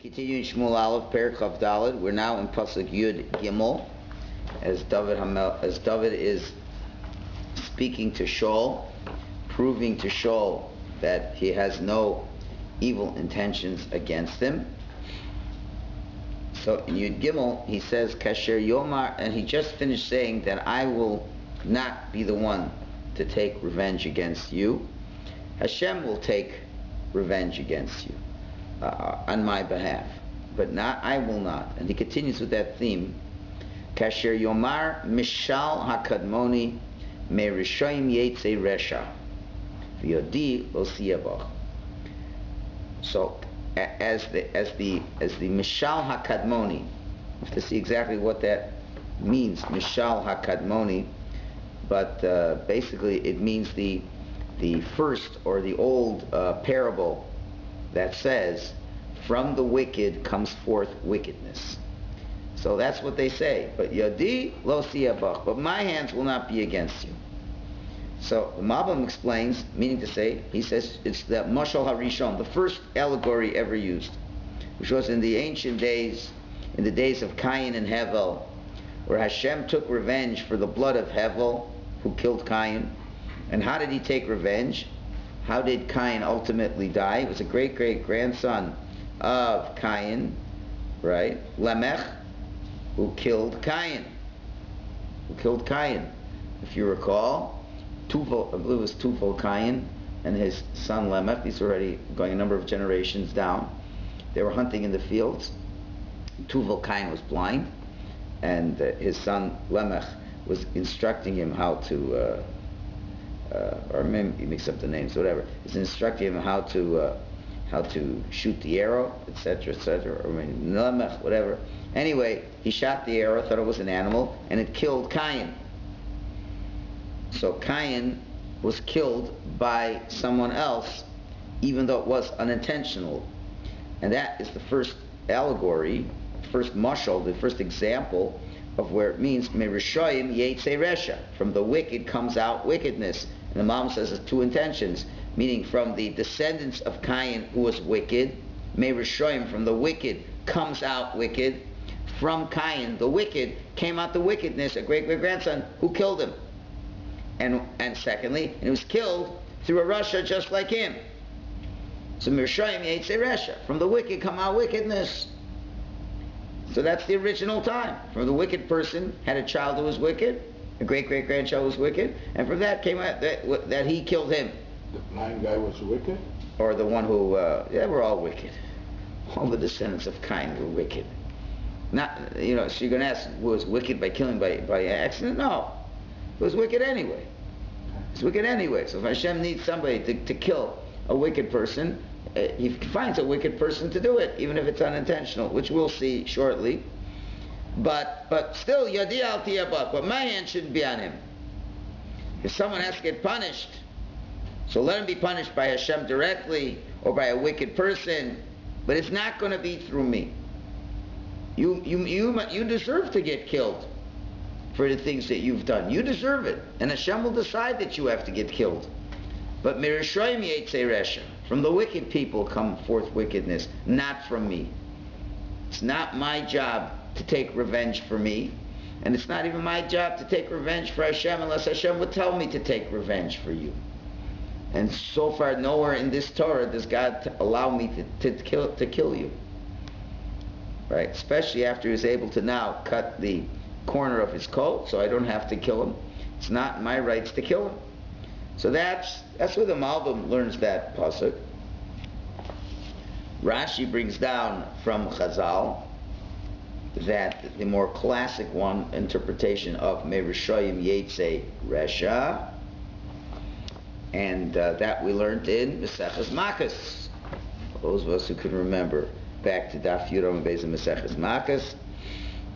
continue in Shmuel Aleph, Perek Chav Daled. We're now in Pasuk Yud Gimel, as David is speaking to Shul, proving to Shul that he has no evil intentions against him. So in Yud Gimel, he says, Kasher Yomar, and he just finished saying that I will not be the one to take revenge against you. Hashem will take revenge against you on my behalf, but not I will not. And he continues with that theme. Kasher Yomar Mishal Hakadmoni Me Rishoim Yetze Resha V'Yodi Lo Siyabach. So as the Mishal Hakadmoni, you have to see exactly what that means, Mishal Hakadmoni, but basically it means the first or the old parable that says, from the wicked comes forth wickedness. So that's what they say. But Yadi lo siyabach, but my hands will not be against you. So the Malbim explains, meaning to say, he says it's the Mashal HaRishon, the first allegory ever used, which was in the ancient days, in the days of Cain and Hevel, where Hashem took revenge for the blood of Hevel, who killed Cain. And how did he take revenge? How did Cain ultimately die? He was a great-great-grandson of Cain, right? Lamech, who killed Cain. If you recall, Tuval, I believe it was Tuval Cain and his son Lamech. These are already going a number of generations down. They were hunting in the fields. Tuval Cain was blind, and his son Lamech was instructing him how to or maybe he mixed up the names, whatever. He's instructing him how to shoot the arrow, etc., etc., or Lamech, whatever. Anyway, he shot the arrow, thought it was an animal, and it killed Cain. So Cain was killed by someone else, even though it was unintentional. And that is the first allegory, first mashal, the first example of where it means Merishoyim Yetze Resha. From the wicked comes out wickedness. And the Mom says it's two intentions, meaning from the descendants of Cain, who was wicked, Merishoyim, from the wicked comes out wicked. From Cain, the wicked, came out the wickedness, a great-great-grandson who killed him. And secondly, he was killed through a Rasha just like him. So Merishoyim Yetze Resha. From the wicked come out wickedness. So that's the original time. From the wicked person had a child who was wicked, a great-great-grandchild was wicked, and from that came out that he killed him. The blind guy was wicked? Or the one who, they were all wicked. All the descendants of Cain were wicked. Not, so you're going to ask, was wicked by killing by accident? No. It was wicked anyway. It's wicked anyway. So if Hashem needs somebody to kill a wicked person, he finds a wicked person to do it, even if it's unintentional, which we'll see shortly. But still, Yadi al tiyabak, but my hand shouldn't be on him. If someone has to get punished, so let him be punished by Hashem directly or by a wicked person, but it's not going to be through me. You deserve to get killed for the things that you've done. You deserve it, and Hashem will decide that you have to get killed. But Merishoyim Yetze Resha, from the wicked people come forth wickedness, not from me. It's not my job to take revenge for me, and it's not even my job to take revenge for Hashem unless Hashem would tell me to take revenge for you. And so far, nowhere in this Torah does God allow me to kill you. Right? Especially after he's able to now cut the corner of his coat, so I don't have to kill him. It's not my rights to kill him. So that's where the Malbim learns that pasuk. Rashi brings down from Chazal that the more classic one interpretation of Merishoyim Yetze Resha, and that we learned in Maseches Makkos. Those of us who can remember back to Daf Yudam Beis of Maseches Makkos.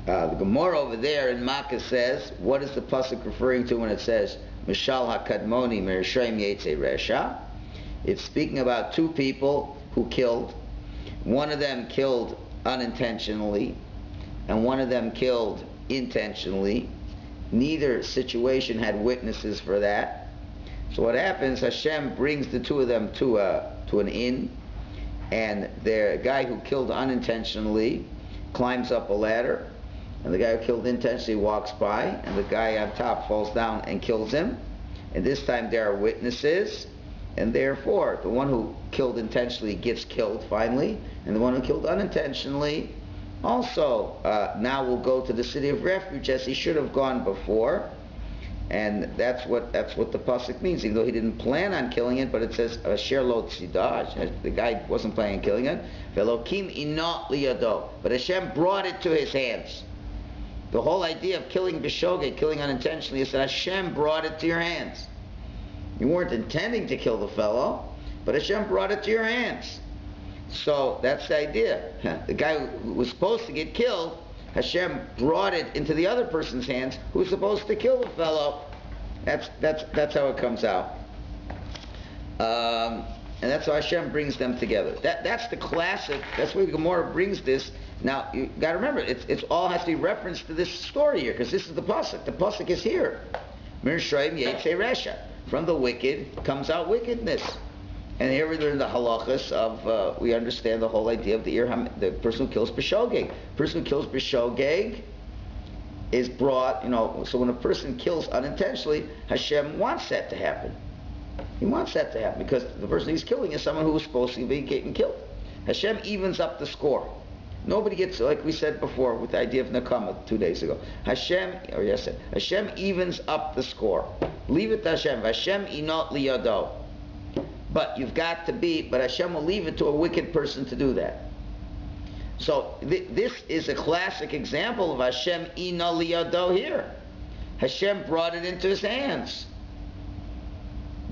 The Gemara over there in Makkos says, what is the pasuk referring to when it says Mishal HaKadmoni Merishoyim Yetze Resha? It's speaking about two people who killed. One of them killed unintentionally, and one of them killed intentionally. Neither situation had witnesses for that. So what happens, Hashem brings the two of them to an inn, and the guy who killed unintentionally climbs up a ladder, and the guy who killed intentionally walks by, and the guy on top falls down and kills him. And this time there are witnesses, and therefore the one who killed intentionally gets killed finally, and the one who killed unintentionally also now will go to the city of refuge as he should have gone before. And that's what the pasuk means, even though he didn't plan on killing it, but it says Asher lo tzidaj, the guy wasn't planning on killing it. Velokim ina liyado, but Hashem brought it to his hands. The whole idea of killing b'shogeg, killing unintentionally, is that Hashem brought it to your hands. You weren't intending to kill the fellow, but Hashem brought it to your hands. So that's the idea. The guy who was supposed to get killed, Hashem brought it into the other person's hands who was supposed to kill the fellow. That's how it comes out. And that's how Hashem brings them together. That's the classic. That's where the Gemara brings this. Now you got to remember, it all has to be referenced to this story here, because this is the pasuk. The pasuk is here. Mir Shreim Yetze Resha. From the wicked comes out wickedness. And here we learn the halachas of, we understand the whole idea of the person who kills b'shogeg. The person who kills b'shogeg is brought, so when a person kills unintentionally, Hashem wants that to happen. He wants that to happen, because the person he's killing is someone who was supposed to be getting killed. Hashem evens up the score. Nobody gets, like we said before, with the idea of Nakama 2 days ago. Hashem evens up the score. Leave it to Hashem. Hashem inot liyado. But but Hashem will leave it to a wicked person to do that. So this is a classic example of Hashem ina liyado here. Hashem brought it into his hands.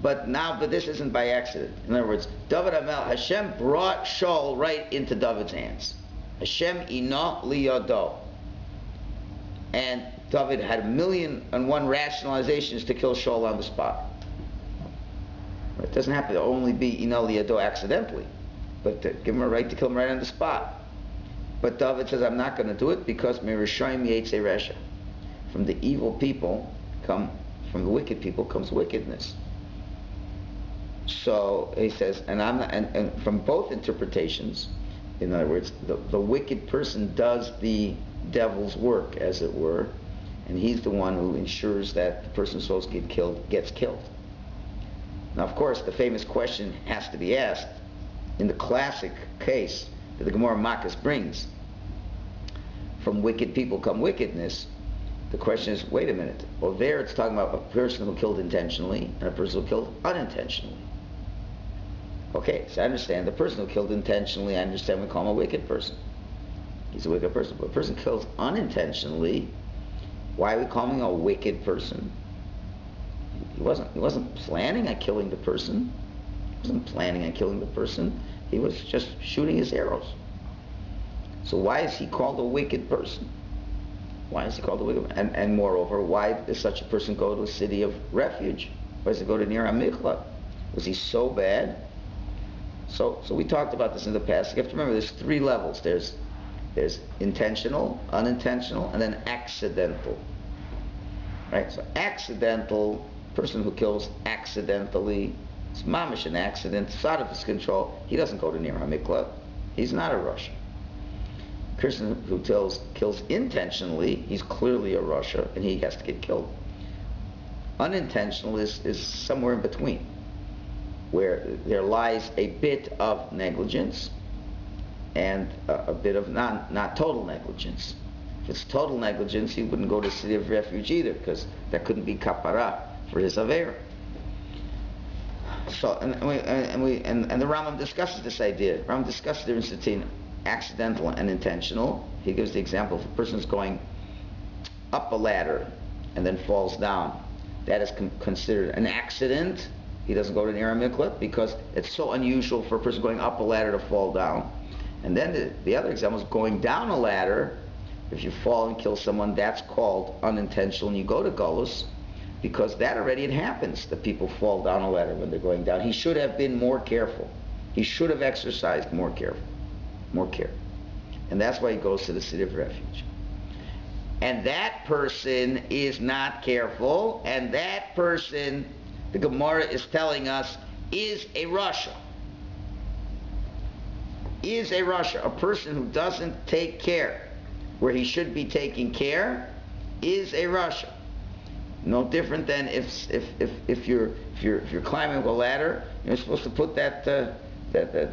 But this isn't by accident. In other words, Hashem brought Shul right into David's hands. Hashem ina liyado. And David had 1,000,001 rationalizations to kill Shul on the spot. It doesn't have to only be ina liyado accidentally, but to give him a right to kill him right on the spot. But David says, I'm not going to do it because Mirishayim Yetze Resha. From the evil people from the wicked people comes wickedness. So he says, and from both interpretations, in other words, the wicked person does the devil's work, as it were, and he's the one who ensures that the person who's supposed to get killed gets killed. Now, of course, the famous question has to be asked in the classic case that the Gemara Makkas brings. From wicked people come wickedness. The question is, wait a minute. Well, there it's talking about a person who killed intentionally and a person who killed unintentionally. Okay, so I understand the person who killed intentionally, I understand we call him a wicked person. He's a wicked person. But a person kills unintentionally, why are we calling him a wicked person? He wasn't planning on killing the person. He wasn't planning on killing the person. He was just shooting his arrows. So why is he called a wicked person? Why is he called a wicked person? And moreover, why does such a person go to a city of refuge? Why does he go to Nir HaMiklat? Was he so bad? So we talked about this in the past. You have to remember there's 3 levels. There's intentional, unintentional, and then accidental. Right? So accidental, person who kills accidentally, it's mamish an accident, it's out of his control. He doesn't go to Nir HaMiklat. He's not a Russia. Person who kills intentionally, he's clearly a Russia, and he has to get killed. Unintentional is somewhere in between, where there lies a bit of negligence and a bit of not total negligence. If it's total negligence, he wouldn't go to the city of refuge either, because that couldn't be kapara for his aver. So, and the Rambam discusses this idea. Rambam discusses the difference between accidental and intentional. He gives the example: if a person is going up a ladder and then falls down, that is considered an accident. He doesn't go to Nir HaMiklat because it's so unusual for a person going up a ladder to fall down. And then the other example is going down a ladder. If you fall and kill someone, that's called unintentional, and you go to Golus, because that already it happens, that people fall down a ladder when they're going down. He should have been more careful. He should have exercised more care. And that's why he goes to the city of refuge. And that person is not careful, and that person, the Gemara is telling us, is a Russia. is a Rasha. A person who doesn't take care where he should be taking care is a Rasha. No different than if you're climbing a ladder, you're supposed to put the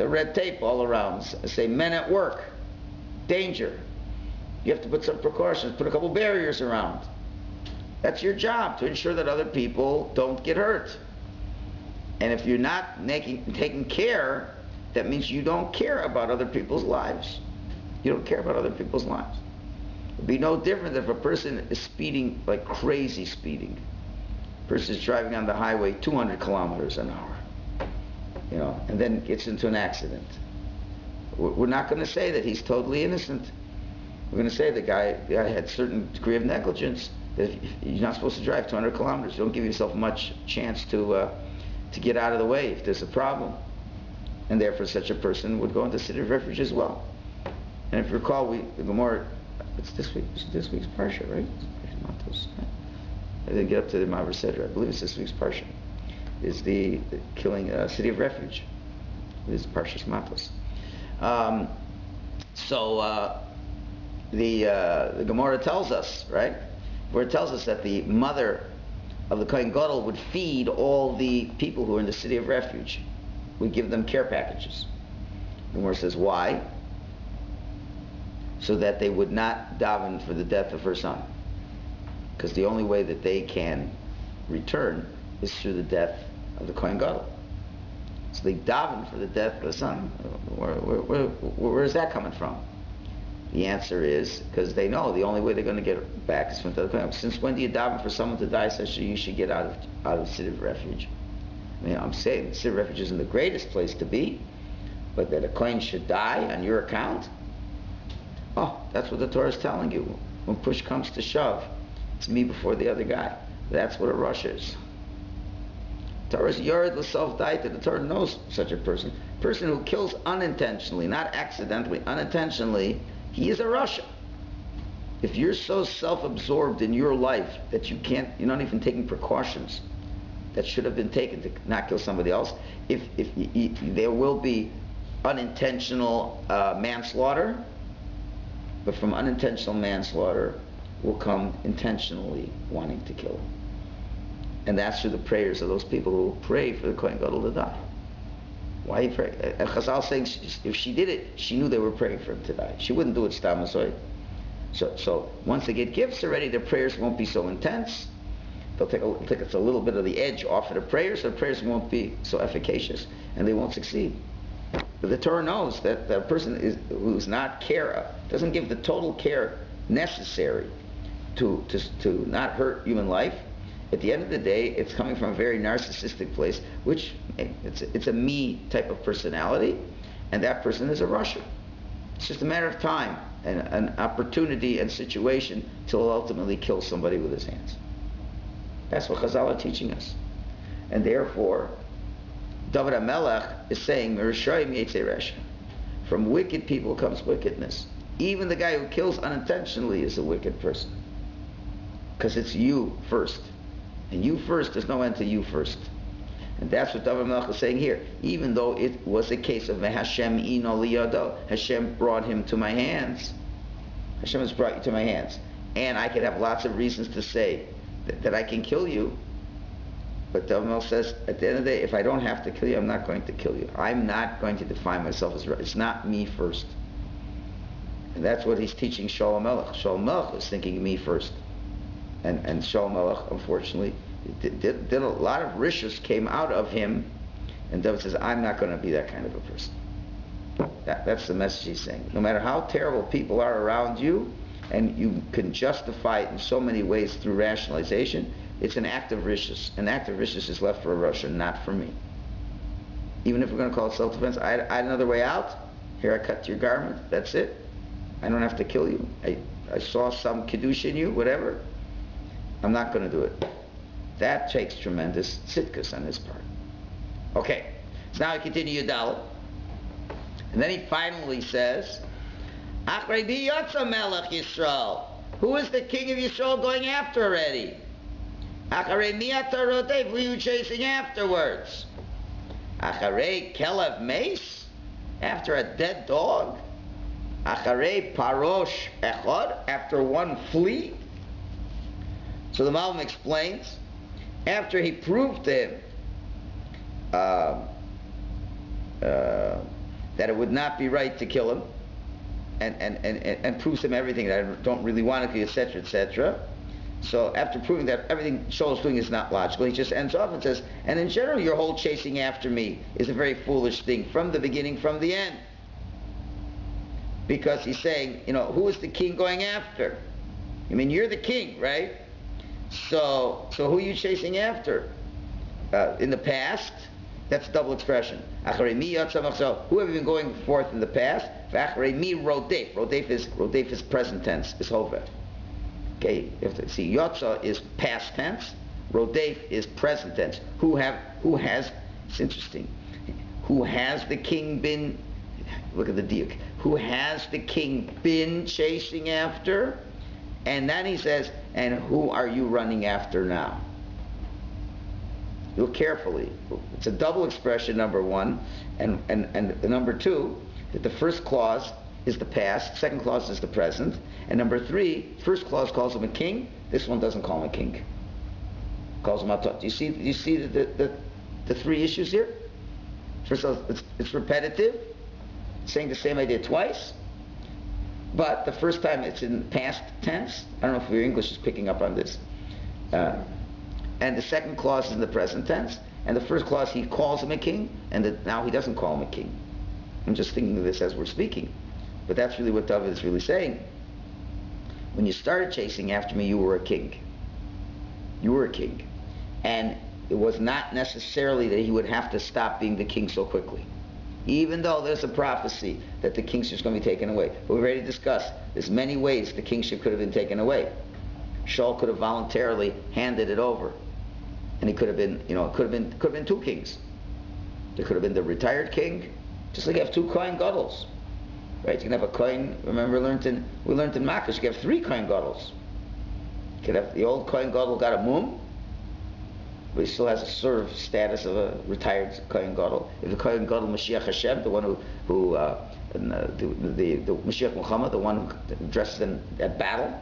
red tape all around. Say men at work, danger. You have to put some precautions, put a couple barriers around. That's your job, to ensure that other people don't get hurt. And if you're not taking care, that means you don't care about other people's lives. You don't care about other people's lives. It would be no different if a person is speeding, like crazy speeding. A person is driving on the highway 200 kilometers an hour, and then gets into an accident. We're not going to say that he's totally innocent. We're going to say the guy had a certain degree of negligence, that if you're not supposed to drive 200 kilometers. You don't give yourself much chance to get out of the way if there's a problem. And therefore such a person would go into city of refuge as well. And if you recall, the Gemara, it's this week's Parsha, right? I didn't get up to the Ma'aber Seder. I believe it's this week's Parsha. Is the killing city of refuge. This is Parshas Matos. The Gemara tells us, right, where it tells us that the mother of the Kohen Gadol would feed all the people who are in the city of refuge. Would give them care packages. The Gemara says, why? So that they would not daven for the death of her son. Because the only way that they can return is through the death of the Kohen Gadol. So they daven for the death of the son. Where is that coming from? The answer is because they know the only way they're going to get back is from the Kohen. Since when do you daven for someone to die? Such that you should get out of the city of refuge. I mean, I'm saying the city of refuge isn't the greatest place to be, but that a Kohen should die on your account? Oh, that's what the Torah is telling you. When push comes to shove, it's me before the other guy. That's what a rush is. Torah is Yored l'sof daita. The Torah knows such a person. Person who kills unintentionally, not accidentally, unintentionally, he is a rasha. If you're so self-absorbed in your life that you're not even taking precautions that should have been taken to not kill somebody else, if there will be unintentional manslaughter, but from unintentional manslaughter will come intentionally wanting to kill. And that's through the prayers of those people who pray for the Kohen Gadol to die. Why he pray? Chazal saying if she did it, she knew they were praying for him to die. She wouldn't do it stam asoy. So once they get gifts already, their prayers won't be so intense. They'll take a little bit of the edge off of the prayers, so the prayers won't be so efficacious, and they won't succeed. But the Torah knows that the person who's not doesn't give the total care necessary to not hurt human life. At the end of the day, it's coming from a very narcissistic place, which it's a me type of personality, and that person is a rasha. It's just a matter of time and an opportunity and situation till he'll ultimately kill somebody with his hands. That's what Chazal are teaching us. And therefore, David HaMelech is saying, Mereshayim Yetzei Resha. From wicked people comes wickedness. Even the guy who kills unintentionally is a wicked person. Because it's you first. And you first, there's no end to you first. And that's what David HaMelech is saying here. Even though it was a case of Hashem ino liyado, Hashem brought him to my hands. Hashem has brought you to my hands. And I could have lots of reasons to say that I can kill you. But David HaMelech says, at the end of the day, if I don't have to kill you, I'm not going to kill you. I'm not going to define myself as right. It's not me first. And that's what he's teaching Shaul HaMelech. Shaul HaMelech is thinking me first. And Shaul HaMelech, unfortunately, did a lot of rishus came out of him. And David says, I'm not going to be that kind of a person. That's the message he's saying. No matter how terrible people are around you, and you can justify it in so many ways through rationalization, it's an act of rishus. An act of rishus is left for a Russia, not for me. Even if we're going to call it self-defense, I had another way out. Here, I cut your garment. That's it. I don't have to kill you. I saw some kiddush in you, whatever. I'm not going to do it. That takes tremendous tzidkus on his part. Okay, so now I continue Yudalad. And then he finally says, Achrei bi yotza melech Yisrael. Who is the king of Yisrael going after already? Acharei mi ata rodef, who are you chasing afterwards? Acharei kelev meis? after a dead dog? Acharei parosh echad, after one flea? So the Malbim explains, after he proved to him that it would not be right to kill him, and proves him everything, that I don't really want to, etc., etc. So after proving that everything Shaul's doing is not logical, he just ends off and says, and in general your whole chasing after me is a very foolish thing, from the beginning, from the end. Because he's saying, who is the king going after? I mean, you're the king, right? So who are you chasing after? In the past, that's a double expression. Who have you been going forth in the past? Rodef. Rodef is present tense, is hoveh. Okay, you have to see, Yotza is past tense, Rodef is present tense. Who has, it's interesting, who has the king been, look at the diuk, who has the king been chasing after? And then he says, and who are you running after now? Look carefully. It's a double expression, number one, and number two, that the first clause is the past, second clause is the present, and number three, first clause calls him a king, this one doesn't call him a king. Calls him Atot. Do you see the three issues here? First of all, it's repetitive, saying the same idea twice, but the first time it's in past tense. I don't know if your English is picking up on this. And the second clause is in the present tense, and the first clause he calls him a king, and now he doesn't call him a king. I'm just thinking of this as we're speaking, but that's really what David is really saying. When you started chasing after me, you were a king. You were a king. And it was not necessarily that he would have to stop being the king so quickly. Even though there's a prophecy that the kingship is going to be taken away. But we've already discussed, there's many ways the kingship could have been taken away. Shaul could have voluntarily handed it over. And he could have been, could have been two kings. There could have been the retired king, just like you have two Kohen Gadol's. Right? You can have a Kohen, remember we learned in Makash, you can have three Kohen Gadol's. You could have the old Kohen Gadol got a mum, but he still has a sort of status of a retired Kohen Gadol. If the Kohen Gadol Mashiach Hashem, the one who the Mashiach Muhammad, the one who dresses at battle,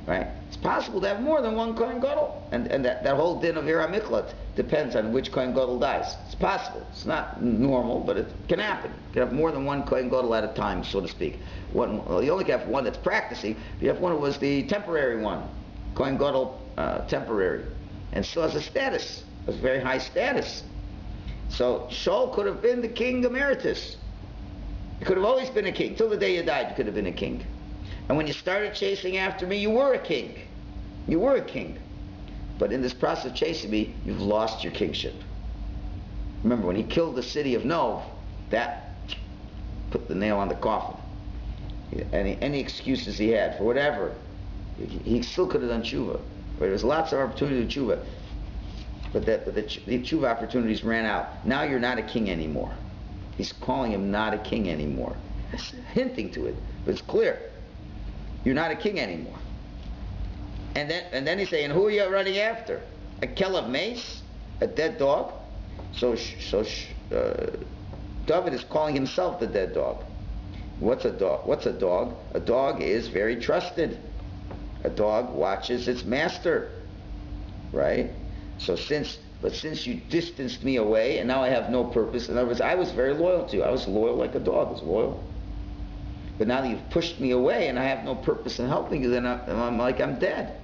right? It's possible to have more than one Kohen Gadol, and that whole din of Ira Miklat depends on which Kohen Gadol dies. It's possible. It's not normal, but it can happen. You can have more than one Kohen Gadol at a time, so to speak. You only have one that's practicing. You have one who was the temporary one, Kohen Gadol temporary, and still has a status, a very high status. So Shaul could have been the king emeritus. He could have always been a king. Till the day you died, you could have been a king. And when you started chasing after me, you were a king. You were a king. But in this process of chasing me, you've lost your kingship. Remember, when he killed the city of Nov, that put the nail on the coffin. Any excuses he had for whatever, he still could have done tshuva. There was lots of opportunity to tshuva. But the tshuva opportunities ran out. Now you're not a king anymore. He's calling him not a king anymore. He's hinting to it, but it's clear. You're not a king anymore. And then he's saying, who are you running after? A kelev mace? A dead dog? So David is calling himself the dead dog. What's a dog? What's a dog? A dog is very trusted. A dog watches its master. Right? So since you distanced me away, and now I have no purpose. In other words, I was very loyal to you. I was loyal like a dog is loyal. But now that you've pushed me away and I have no purpose in helping you, then I'm dead.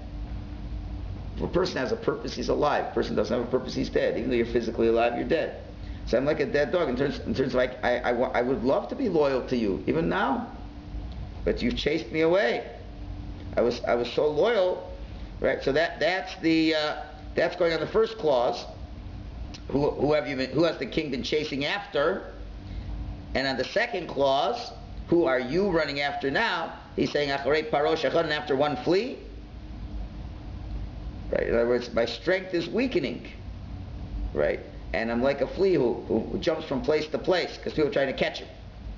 If a person has a purpose, he's alive. If a person doesn't have a purpose, he's dead. Even though you're physically alive, you're dead. So I'm like a dead dog in terms of like, I would love to be loyal to you, even now. But you've chased me away. I was so loyal, right? So that's going on the first clause. Who has the king been chasing after? And on the second clause, who are you running after now? He's saying, Acharei parosh echad, after one flea. Right? In other words, my strength is weakening. Right? And I'm like a flea who jumps from place to place because people are trying to catch him.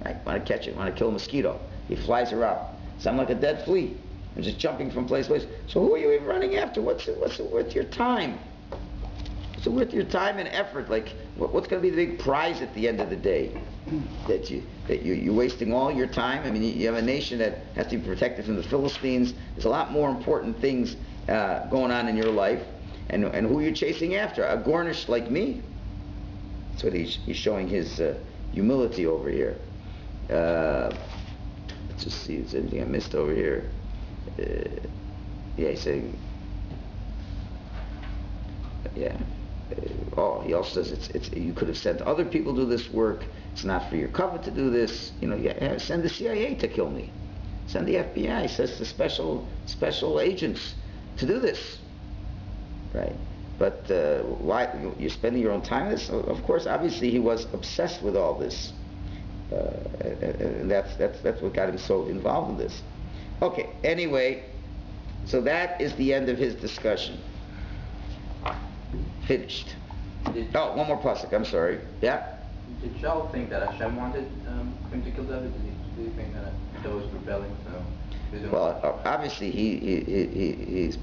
Right? Want to catch him, want to kill a mosquito. He flies around. So I'm like a dead flea. I'm just jumping from place to place. So who are you even running after? What's your time? So with your time and effort, like what's going to be the big prize at the end of the day? That you're wasting all your time. I mean, you have a nation that has to be protected from the Philistines. There's a lot more important things going on in your life, and who you're chasing after. A Gornish like me. That's what he's showing his humility over here. Let's just see if there's anything I missed over here. Yeah, he's saying. Yeah. He also says it's you could have sent other people to do this work. It's not for your cover to do this. Send the CIA to kill me. Send the FBI. Says the special agents to do this. Right. But why you're spending your own time on this? Of course, obviously he was obsessed with all this, and that's what got him so involved in this. Okay. Anyway, so that is the end of his discussion. Finished. One more pasuk. I'm sorry. Yeah. Did Shaul think that Hashem wanted him to kill David? Did he think that David was rebelling? Well, obviously he's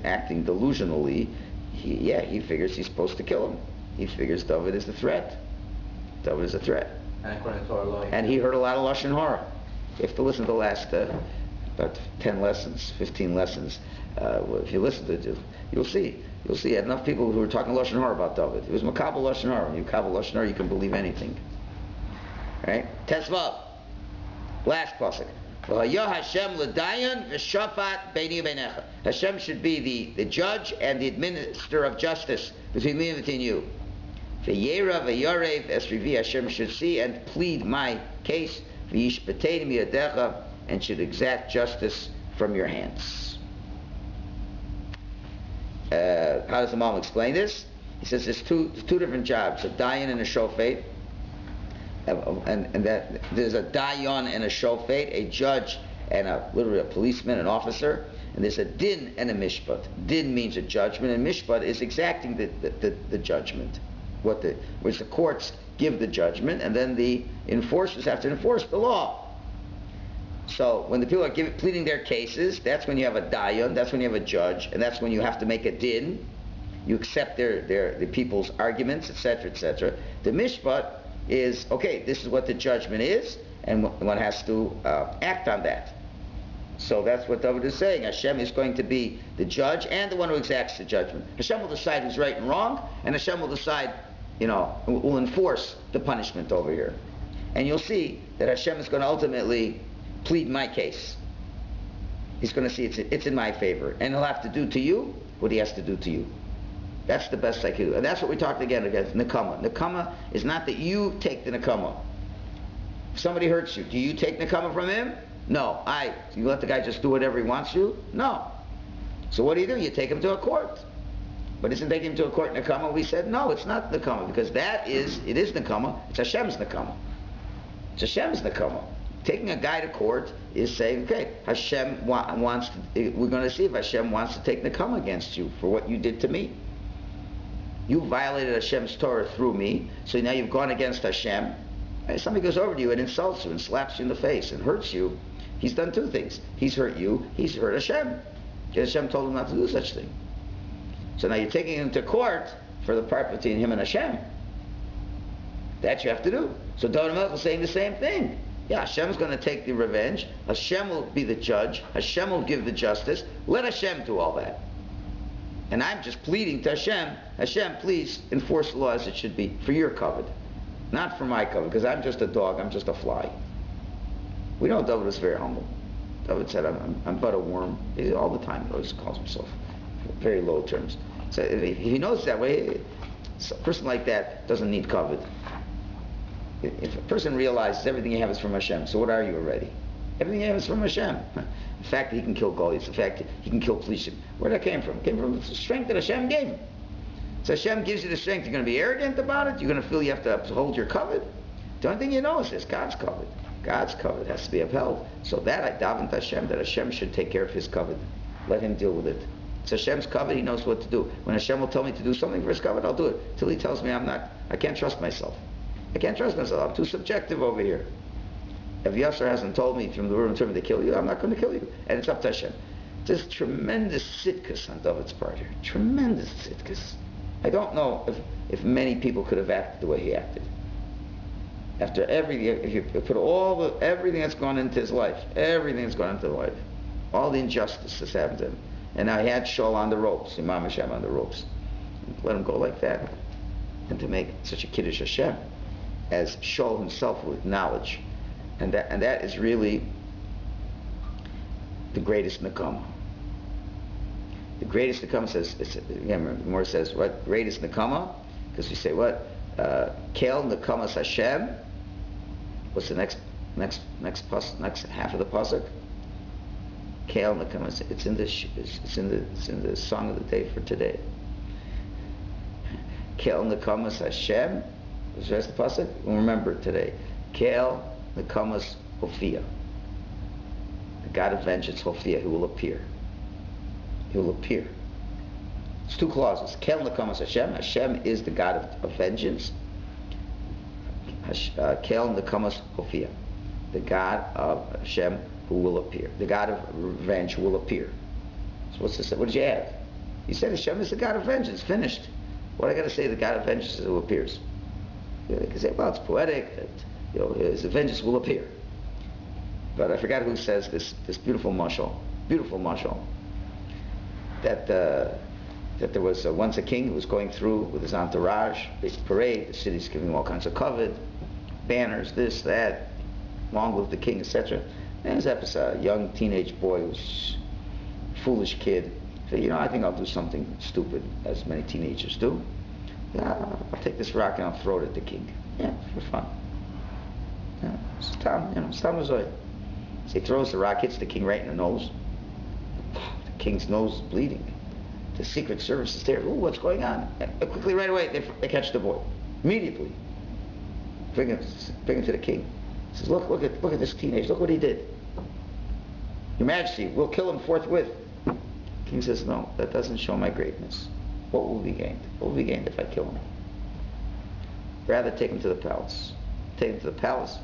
acting delusionally. He figures he's supposed to kill him. He figures David is the threat. David is a threat. And according to Torah law. And he heard a lot of lashon hara. You have to listen to the last about 10 lessons, 15 lessons. If you listen to it, you'll see. You'll see enough people who were talking lashon hara about David. It was makabel lashon hara. When you makabel lashon hara, you can believe anything. Right? Tesvav. Last pasuk. Hashem should be the judge and the administrator of justice between me and between you. Hashem should see and plead my case, and should exact justice from your hands. How does the Malm explain this? He says there's two different jobs, a dayan and a shofet. And that there's a dayan and a shofet, a judge and literally a policeman, an officer, and there's a din and a mishpat. Din means a judgment, and mishpat is exacting the judgment, which the courts give the judgment, and then the enforcers have to enforce the law. So when the people are pleading their cases, that's when you have a dayan, that's when you have a judge, and that's when you have to make a din. You accept the people's arguments, etc., etc. The mishpat is, okay, this is what the judgment is, and one has to act on that. So that's what David is saying. Hashem is going to be the judge and the one who exacts the judgment. Hashem will decide who's right and wrong, and Hashem will decide, will enforce the punishment over here. And you'll see that Hashem is going to ultimately plead my case. He's going to see it's in my favor, and he'll have to do to you what he has to do to you. That's the best I can do. And that's what we talked again against Nekama. Nekama is not that you take the Nekama. If somebody hurts you, do you take Nekama from him? No. You let the guy just do whatever he wants to? No. So what do? You take him to a court. But isn't taking him to a court Nekama? We said, no, it's not Nekama, because it is Nekama. It's Hashem's Nekama. It's Hashem's Nekama. Taking a guy to court is saying, okay, Hashem wants to, we're going to see if Hashem wants to take Nekama against you for what you did to me. You violated Hashem's Torah through me, so now you've gone against Hashem. And somebody goes over to you and insults you and slaps you in the face and hurts you. He's done two things. He's hurt you, he's hurt Hashem. Because Hashem told him not to do such thing. So now you're taking him to court for the part between him and Hashem. That you have to do. So David Melech is saying the same thing. Yeah, Hashem's going to take the revenge. Hashem will be the judge. Hashem will give the justice. Let Hashem do all that. And I'm just pleading to Hashem, Hashem, please enforce the law as it should be, for your covet, not for my covet, because I'm just a dog, I'm just a fly. We know David was very humble. David said, I'm but a worm. All the time he always calls himself very low terms. So if he knows that way, a person like that doesn't need covet. If a person realizes everything you have is from Hashem, so what are you already? Everything you have is from Hashem. The fact that he can kill Goliath, the fact that he can kill Plishim, where that came from? It came from the strength that Hashem gave him. So Hashem gives you the strength. You're going to be arrogant about it? You're going to feel you have to uphold your covet? The only thing you know is this: God's covet. God's covet has to be upheld. So that I daven to Hashem, that Hashem should take care of his covet. Let him deal with it. It's Hashem's covet, he knows what to do. When Hashem will tell me to do something for his covet, I'll do it. Till he tells me I can't trust myself. I can't trust myself. I'm too subjective over here. If Yasser hasn't told me from the room to kill you, I'm not going to kill you. And it's up to Hashem. There's tremendous sitkus on David's part here. Tremendous sitkus. I don't know if many people could have acted the way he acted. After if you put everything that's gone into his life, all the injustice that's happened to him, and now he had Shul on the ropes, Imam Hashem on the ropes, let him go like that, and to make such a Kiddush Hashem, as Shul himself will acknowledge, and that is really the greatest Nakama. The greatest Nakama says, again, the Gemara says, what? Greatest Nakama? Because we say what? Kel Nakamas Hashem. What's the next half of the pasuk? Kel Nakamas. It's in the song of the day for today. Kel Nakamas Hashem. What's the rest of the pasuk? We'll remember it today. Kel Nakamas Hophia. The God of vengeance, Hophia, who will appear. He will appear. It's two clauses. Kel Nakamas Hashem. Hashem is the God of vengeance. Kel Nakamas Hophia. The God of Hashem who will appear. The God of revenge who will appear. So what's this? What did you add? You said Hashem is the God of vengeance. Finished. What I got to say? The God of vengeance is who appears. You can say, well, it's poetic. That, his vengeance will appear. But I forgot who says this beautiful mashal. Beautiful mashal. That there was once a king who was going through with his entourage, big parade, the city's giving him all kinds of covet, banners, this, that, long live the king, etc. And there's a young teenage boy who's a foolish kid, said, I think I'll do something stupid, as many teenagers do. I'll take this rock and I'll throw it at the king. Yeah, for fun. It's Tom Mazoy. So he throws the rock, hits the king right in the nose. The king's nose is bleeding. The Secret Service is there. Ooh, what's going on? Quickly, right away, they catch the boy. Immediately. Bring him to the king. He says, look at this teenager. Look what he did. Your Majesty, we'll kill him forthwith. The king says, no, that doesn't show my greatness. What will be gained? What will be gained if I kill him? Rather take him to the palace. Take him to the palace.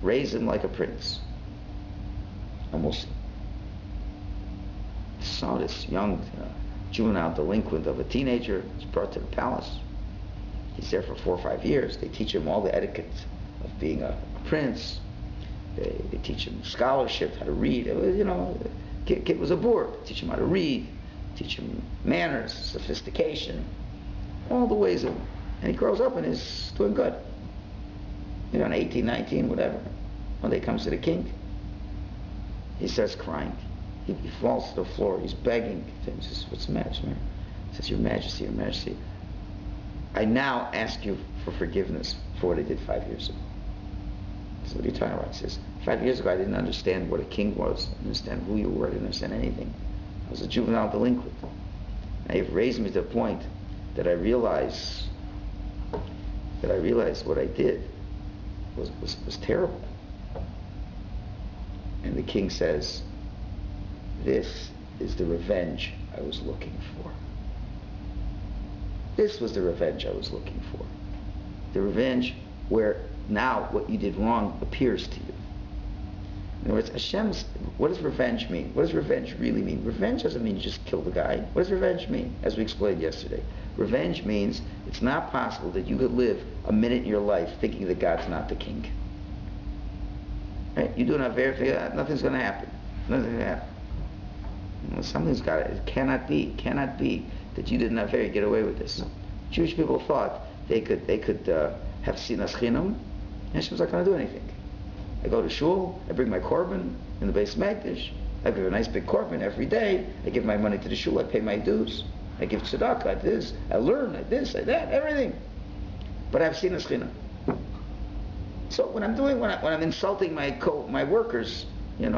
Raise him like a prince. And we'll see. So this young juvenile delinquent of a teenager is brought to the palace. He's there for 4 or 5 years. They teach him all the etiquette of being a prince. They teach him scholarship, how to read. Kid was a board. Teach him how to read. Teach him manners, sophistication, all the ways of. And he grows up and is doing good. 18, 19, whatever. One day he comes to the king. He starts crying. He falls to the floor. He's begging. He says, what's the matter, man? He says, Your Majesty, I now ask you for forgiveness for what I did 5 years ago. He says, what are you talking about? He says, 5 years ago I didn't understand what a king was. I didn't understand who you were. I didn't understand anything. I was a juvenile delinquent. Now you've raised me to the point that I realize what I did was terrible. And the king says, this is the revenge I was looking for. This was the revenge I was looking for. The revenge where now what you did wrong appears to you. In other words, what does revenge mean? What does revenge really mean? Revenge doesn't mean you just kill the guy. What does revenge mean? As we explained yesterday, revenge means it's not possible that you could live a minute in your life thinking that God's not the king. Right? You do not verify, nothing's going to happen. Nothing's going to happen. Something's got it. It cannot be that you did not get away with this. Jewish people thought they could have sinas chinam, and Hashem's not going to do anything. I go to Shul, I bring my korban in the Beis Megdash, I give a nice big korban every day, I give my money to the Shul, I pay my dues, I give tzedakah, I this, I learn, I this, I that, everything. But I have sinas chinam. So when I'm insulting my workers, and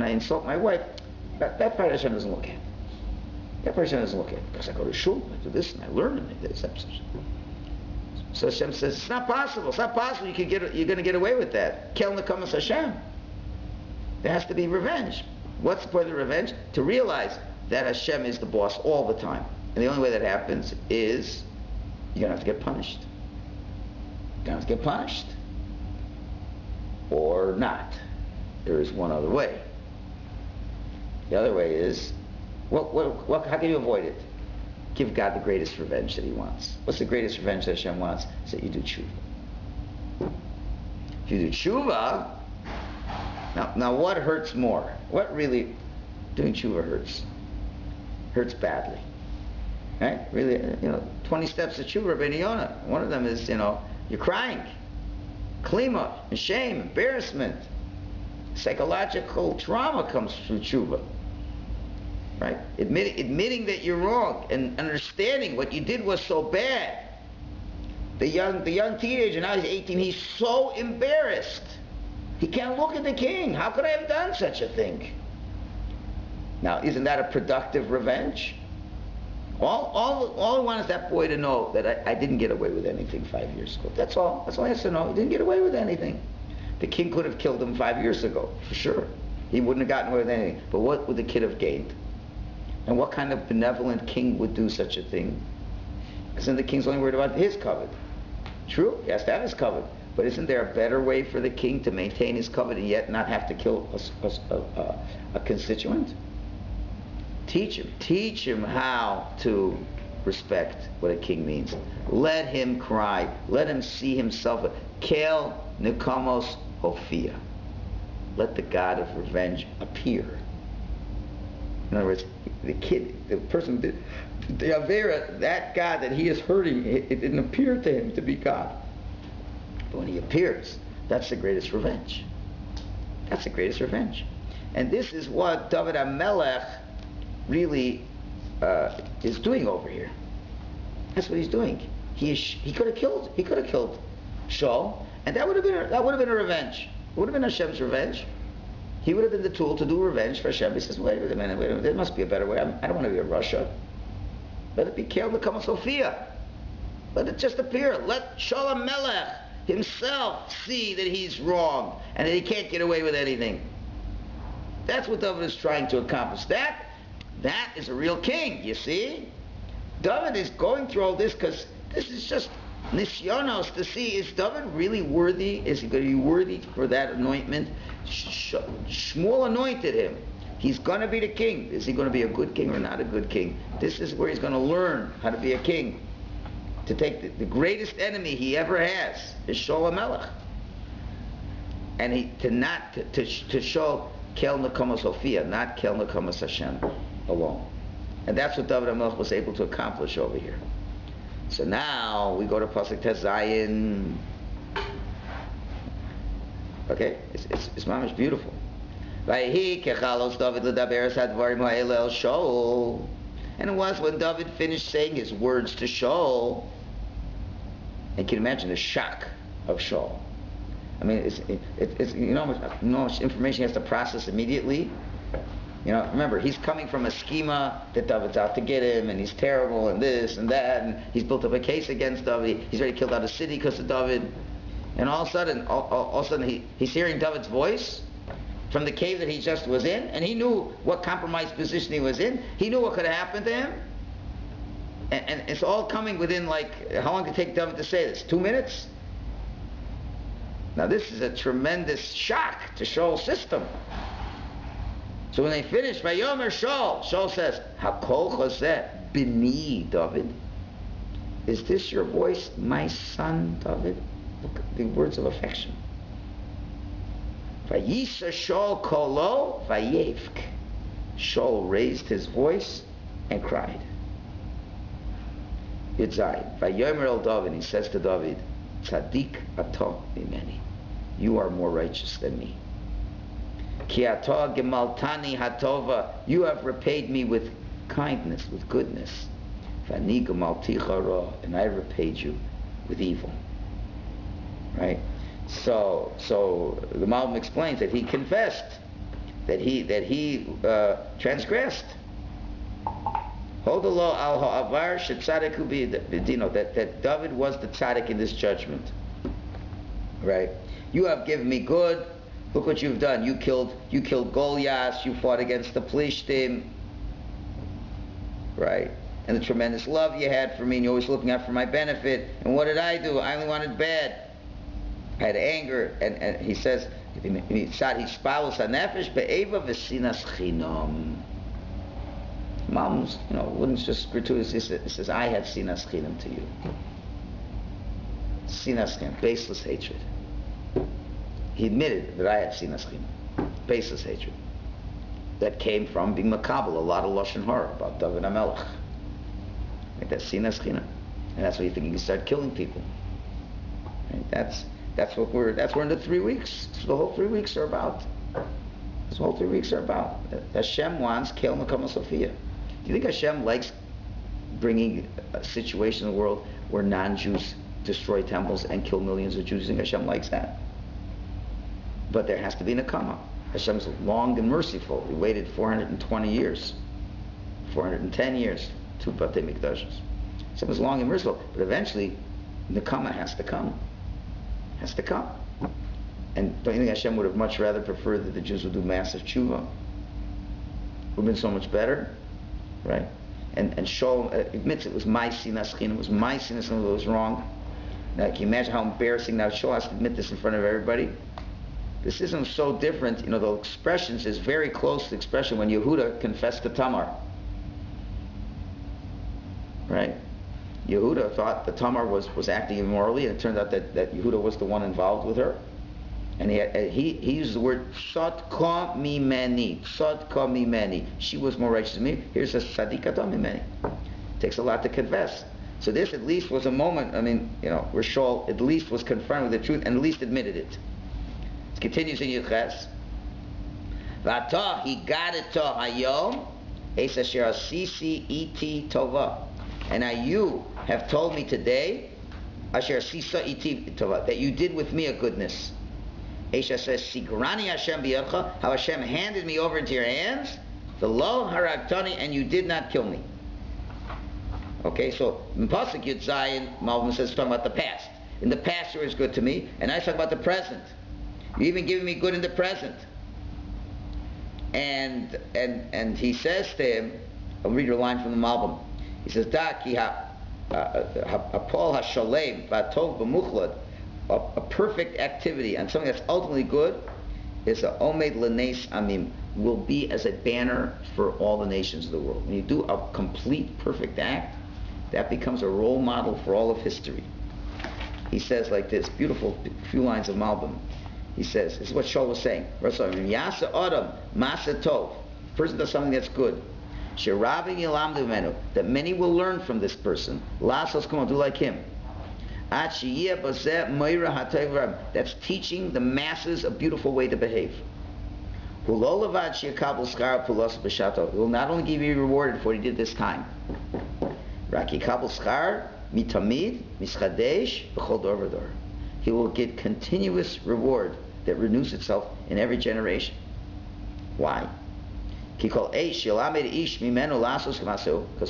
I insult my wife, that part Hashem doesn't look at. That part Hashem doesn't look at. Because I go to Shul, I do this, and I learn, and I do this. So Hashem says, it's not possible. It's not possible you're going to get away with that. Kel nekamas Hashem. There has to be revenge. What's the point of the revenge? To realize that Hashem is the boss all the time. And the only way that happens is you're going to have to get punished. You're going to have to get punished. Or not. There is one other way. The other way is, how can you avoid it? give God the greatest revenge that He wants. What's the greatest revenge that Hashem wants? Is that you do tshuva. If you do tshuva, now what hurts more? What really doing tshuva hurts? Hurts badly. Right? Really, 20 steps of tshuva, Rabbi Yonah. One of them is, you're crying. Klima, shame, embarrassment. Psychological trauma comes through tshuva. Right? Admitting that you're wrong and understanding what you did was so bad. The young teenager, now he's 18, he's so embarrassed. He can't look at the king. How could I have done such a thing? Now, isn't that a productive revenge? All I want is that boy to know that I didn't get away with anything 5 years ago. That's all. That's all he has to know. He didn't get away with anything. The king could have killed him 5 years ago, for sure. He wouldn't have gotten away with anything. But what would the kid have gained? And what kind of benevolent king would do such a thing? Because then the king's only worried about his covet. True, he has to have his covet. But isn't there a better way for the king to maintain his covet and yet not have to kill a constituent? Teach him how to respect what a king means. Let him cry. Let him see himself. Kel Nikamos Hofia. Let the God of revenge appear. In other words, the person, the Avera, that God that he is hurting, it didn't appear to him to be God. But when he appears, that's the greatest revenge. That's the greatest revenge. And this is what David HaMelech really is doing over here. That's what he's doing. He could have killed Shaul, and that would have been a revenge. It would have been Hashem's revenge. He would have been the tool to do revenge for Hashem. He says, wait a minute, there must be a better way. I don't want to be in Russia. Let it be killed to come Sophia. Let it just appear. Let Shaul HaMelech himself see that he's wrong and that he can't get away with anything. That's what David is trying to accomplish. That is a real king, you see? David is going through all this because this is just nisyonos to see, is David really worthy? Is he going to be worthy for that anointment? Shmuel anointed him. He's going to be the king. Is he going to be a good king or not a good king? This is where he's going to learn how to be a king. To take the greatest enemy he ever has is Shaul HaMelech. And to show Kel Nekamas Sophia, not Kel Nekamas Hashem alone. And that's what David HaMelech was able to accomplish over here. So now we go to Pasuk Tes Zayin. Okay, it's mamish beautiful. Vayehi kechalos David ledaber es hadvarim ha'ele el Shaul. And it was when David finished saying his words to Shaul. And can you imagine the shock of Shaul? I mean, it's how much information he has to process immediately. Remember, he's coming from a schema that David's out to get him, and he's terrible, and this and that, and he's built up a case against David. He's already killed out a city because of David. And all of a sudden, he's hearing David's voice from the cave that he just was in, and he knew what compromised position he was in. He knew what could have happened to him. And it's all coming within, how long did it take David to say this? 2 minutes? Now this is a tremendous shock to Shaul's system. So when they finish, Vayomer Shaul says, Hakol choseh b'ni, David. Is this your voice, my son, David? Look at the words of affection. Vayisa Shaul kolo vayevk. Shaul raised his voice and cried. Yitzai. Vayomer el David, he says to David, Tzadik ato mimeni. You are more righteous than me. Ki ato gemaltani hatova. You have repaid me with kindness, with goodness. Vani gemalticha ra. And I repaid you with evil. Right? So the Malbim explains that he confessed, that he transgressed. Hodalo al ha'avar shetzadiku b'dino, that David was the tzaddik in this judgment. Right? You have given me good. Look what you've done. You killed Goliath. You fought against the Plishtim. Right? And the tremendous love you had for me, and you're always looking out for my benefit. And what did I do? I only wanted bad. I had anger. And he says, Malbim's, wouldn't just gratuitous. He says, I had sinas chinam to you. Sinas chinam, baseless hatred. He admitted that I had sinas chinam, baseless hatred. That came from being makabel, a lot of lashon hara about David HaMelech. Like that's sinas chinam, and that's why you think you can start killing people. Right? That's what we're in the 3 weeks. That's what the whole 3 weeks are about. That's what the whole 3 weeks are about. Hashem wants Kel Makama Sophia. Do you think Hashem likes bringing a situation in the world where non-Jews destroy temples and kill millions of Jews? Do you think Hashem likes that? But there has to be Nakama. Hashem's long and merciful. He waited 420 years, 410 years to Batei Mikdashos. Hashem was long and merciful, but eventually Nakama has to come. Has to come. And don't you think Hashem would have much rather preferred that the Jews would do massive tshuva? Would have been so much better, right? And Shaul admits it was my sinas chinam, it was my sinas chinam that was wrong. Now, can you imagine how embarrassing now Shaul has to admit this in front of everybody? This isn't so different, the expressions is very close to the expression when Yehuda confessed to Tamar. Right? Yehuda thought that Tamar was acting immorally, and it turned out that Yehuda was the one involved with her. And he used the word Tzadka mimeni. Tzadka mimeni. She was more righteous than me. Here's a Tzadikata mimeni. Takes a lot to confess. So this at least was a moment, where Shaul at least was confronted with the truth and at least admitted it. It continues in Yuches. V'ata higadeto hayom es asher asisi iti tova. And now you have told me today, asher asisa iti tova, that you did with me a goodness. Esha says, Sigrani Hashem biyadcha, how Hashem handed me over into your hands, the lo haragtani, and you did not kill me. Okay, so in Pasuk Yud Zayin, Malbim says, talking about the past. In the past you were good to me, and I talk about the present. You even giving me good in the present. And he says to him, I'll read your line from the Malbim. He says, Daki hapol hashalem v'atov b'muchlad, a perfect activity and something that's ultimately good is a omed l'neis amim, will be as a banner for all the nations of the world. When you do a complete perfect act, that becomes a role model for all of history. He says like this, beautiful few lines of Malbim. He says, this is what Shaul was saying. Yasa Adam Masa Tov. Person does something that's good. That many will learn from this person. Lasos, come on, do like him. That's teaching the masses a beautiful way to behave. He will not only give you rewarded for what he did this time. He will get continuous reward that renews itself in every generation. Why? Because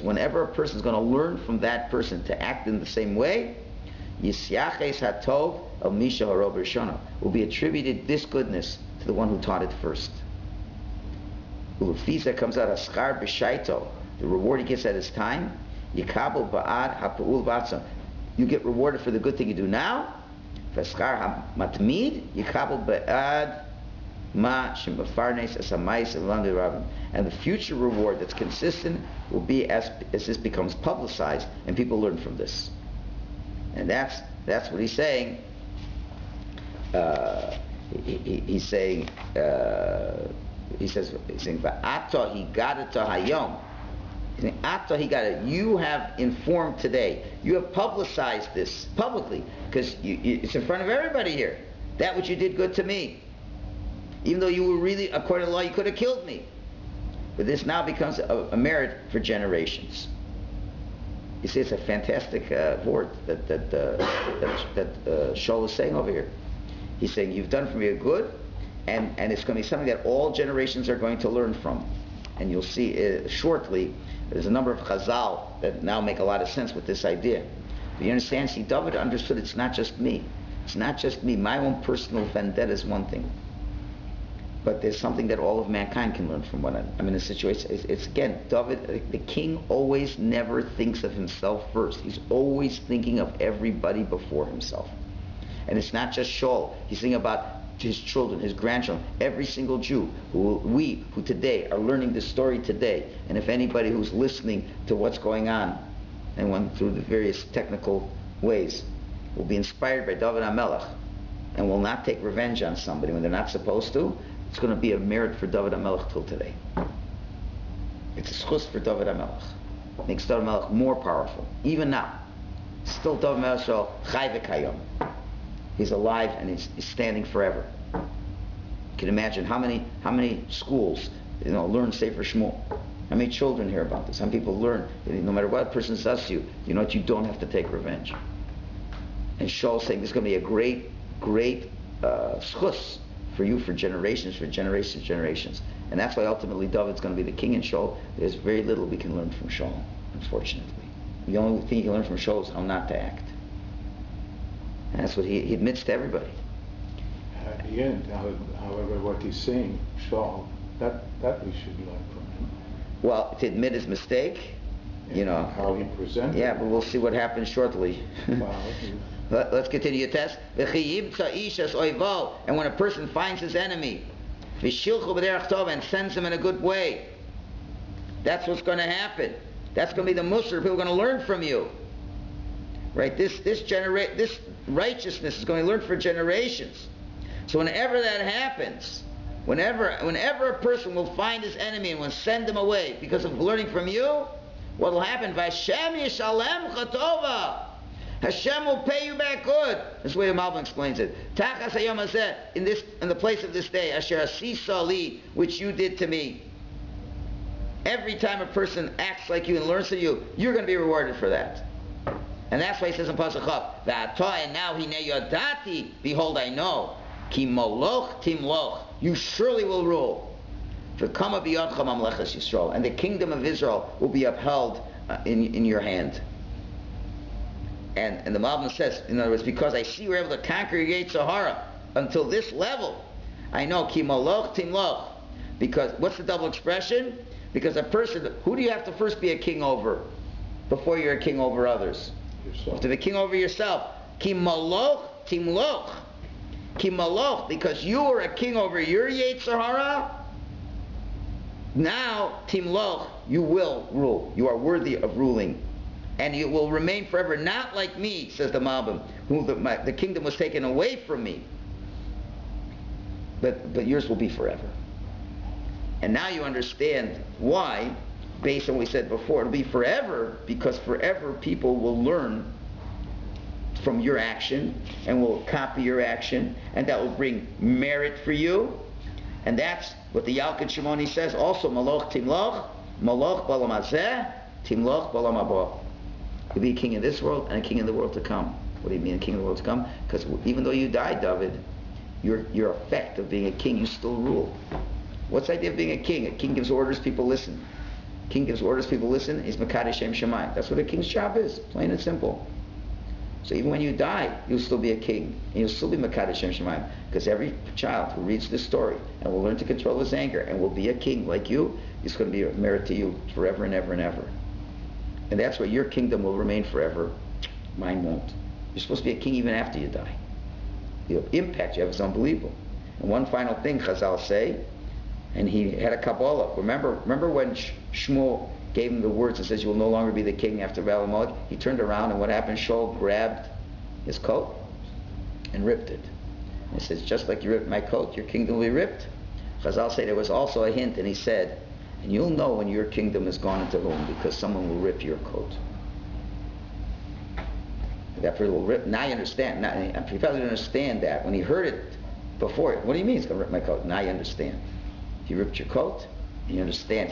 whenever a person is going to learn from that person to act in the same way, will be attributed this goodness to the one who taught it first. Comes out the reward he gets at his time. You get rewarded for the good thing you do now. And the future reward that's consistent will be as this becomes publicized and people learn from this. And that's what he's saying. He's saying V'ata higadata hayom. Ata higadata. You have informed today. You have publicized this publicly because it's in front of everybody here. That which you did good to me, even though you were really, according to the law, you could have killed me. But this now becomes a merit for generations. You see, it's a fantastic word that Shaul is saying over here. He's saying, you've done for me a good, and it's going to be something that all generations are going to learn from. And you'll see shortly, there's a number of Chazal that now make a lot of sense with this idea. But you understand, see, David understood it's not just me. It's not just me. My own personal vendetta is one thing. But there's something that all of mankind can learn from what I'm in a situation. It's again, David, the king always never thinks of himself first. He's always thinking of everybody before himself. And it's not just Shaul. He's thinking about to his children, his grandchildren, every single Jew who today are learning this story today, and if anybody who's listening to what's going on, and went through the various technical ways, will be inspired by David HaMelech, and will not take revenge on somebody when they're not supposed to, it's going to be a merit for David HaMelech till today. It's a schus for David HaMelech. It makes David HaMelech more powerful, even now. Still David HaMelech chai v'kayom. He's alive and he's standing forever. You can imagine how many schools learn Sefer Shmuel. How many children hear about this? Some people learn, no matter what a person says to you, you know what, you don't have to take revenge. And Shul saying this is going to be a great schus for you for generations, generations. And that's why ultimately David's going to be the king in Shul. There's very little we can learn from Shul, unfortunately. The only thing you can learn from Shul is how not to act. And that's what he admits to everybody. At the end, however, what he's saying, Shul, that we should learn from him. Well, to admit his mistake, how he presented. Yeah, but we'll see what happens shortly. Let's continue your test. And when a person finds his enemy, and sends him in a good way, that's what's going to happen. That's going to be the musr. People are going to learn from you. Right? This righteousness is going to be learned for generations. So whenever that happens, whenever a person will find his enemy and will send them away because of learning from you, what will happen? Vashem yishalem chatova. Hashem will pay you back good. That's the way the Malbim explains it. Tachas hayom hazeh, in the place of this day, asher asisa li, which you did to me. Every time a person acts like you and learns from you, you're going to be rewarded for that. And that's why he says in Pasuk Chav, V'ata, and now hine yodati, behold I know, ki moloch timloch, you surely will rule. V'kama b'yadcha mamlechas Yisrael, and the kingdom of Israel will be upheld in your hand. And the Malbim says, in other words, because I see you're able to conquer your Sahara until this level, I know ki moloch timloch. Because what's the double expression? Because a person, who do you have to first be a king over before you're a king over others? Yourself. You have to be a king over yourself. Ki maloch timloch. Ki maloch, because you were a king over your Yetzer Hara, now timloch, you will rule. You are worthy of ruling. And you will remain forever, not like me, says the Malbim, who the kingdom was taken away from me. But yours will be forever. And now you understand why, based on what we said before, it'll be forever, because forever people will learn from your action and will copy your action, and that will bring merit for you. And that's what the Yalkut Shimoni says also, Maloch Timloch, Maloch Balam Hazeh, Timloch Balam Haba. You'll be a king in this world and a king in the world to come. What do you mean a king in the world to come? Because even though you died, David, your effect of being a king, you still rule. What's the idea of being a king? A king gives orders, people listen. King gives orders, people listen. He's Mekadesh Shem Shemayim. That's what a king's job is, plain and simple. So even when you die, you'll still be a king. And you'll still be Mekadesh Shem Shemayim. Because every child who reads this story and will learn to control his anger and will be a king like you, it's going to be a merit to you forever and ever and ever. And that's why your kingdom will remain forever. Mine won't. You're supposed to be a king even after you die. The impact you have is unbelievable. And one final thing Chazal say, and he had a Kabbalah. Remember when Shmuel gave him the words and says, you will no longer be the king after Balamelech? He turned around, and what happened? Shaul grabbed his coat and ripped it. And he says, just like you ripped my coat, your kingdom will be ripped. Chazal say there was also a hint, and he said, and you'll know when your kingdom has gone into whom, because someone will rip your coat. That person will rip. Now you understand. Now, he probably didn't understand that when he heard it before. What do you mean he's going to rip my coat? Now you understand. He ripped your coat, and you understand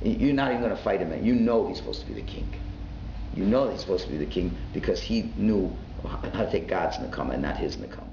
you're not even going to fight him. You know he's supposed to be the king. You know he's supposed to be the king because he knew how to take God's Nakama and not his Nakama.